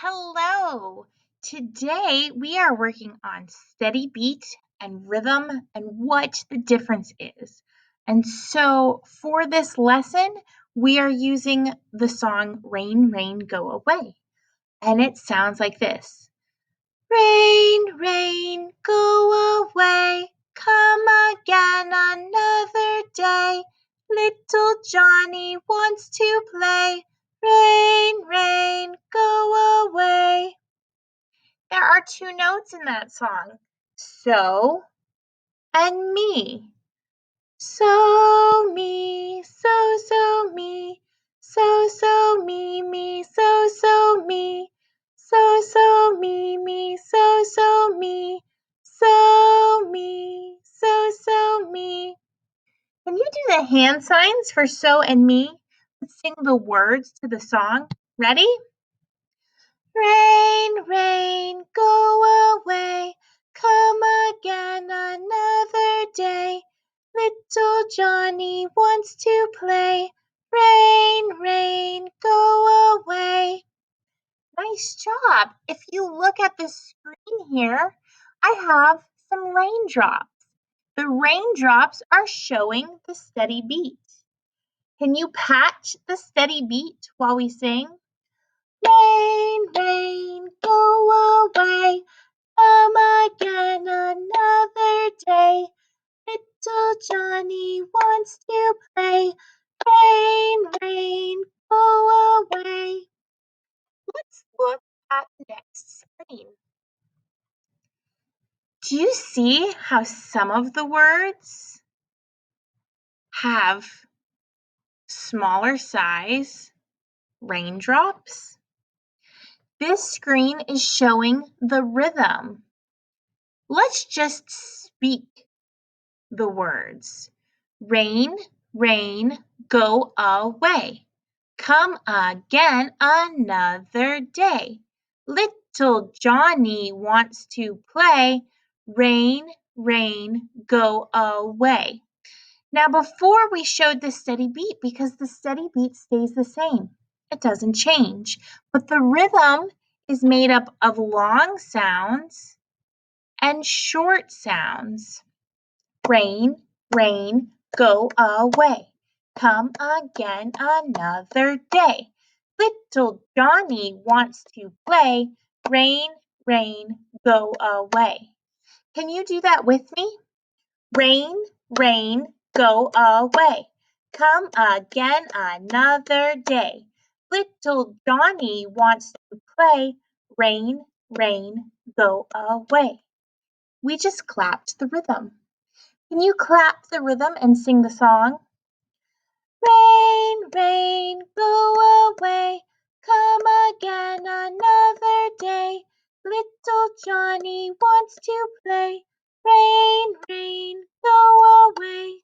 Hello. Today we are working on steady beat and rhythm and what the difference is. And so for this lesson, we are using the song Rain, Rain, Go Away. And it sounds like this. Rain, rain, go away. Come again another day. Little Johnny wants to play. Rain, rain, go away. There are two notes in that song. So and me. So me, so me, so me, so me, so me, so me, so me, so me. Can you do the hand signs for so and me? Let's sing the words to the song. Ready? Rain, rain, go away. Come again another day. Little Johnny wants to play. Rain, rain, go away. Nice job. If you look at the screen here, I have some raindrops. The raindrops are showing the steady beat. Can you patch the steady beat while we sing? Rain, rain, go away. Come again another day. Little Johnny wants to play. Rain, rain, go away. Let's look at the next screen. Do you see how some of the words have smaller size raindrops? This screen is showing the rhythm. Let's just speak the words. Rain, rain, go away. Come again another day. Little Johnny wants to play. Rain, rain, go away. Now, before we showed the steady beat because the steady beat stays the same. It doesn't change. But the rhythm is made up of long sounds and short sounds. Rain, rain, go away. Come again another day. Little Johnny wants to play. Rain, rain, go away. Can you do that with me? Rain, rain, go away. Come again another day. Little Johnny wants to play. Rain, rain, go away. We just clapped the rhythm. Can you clap the rhythm and sing the song? Rain, rain, go away. Come again another day. Little Johnny wants to play. Rain, rain, go away.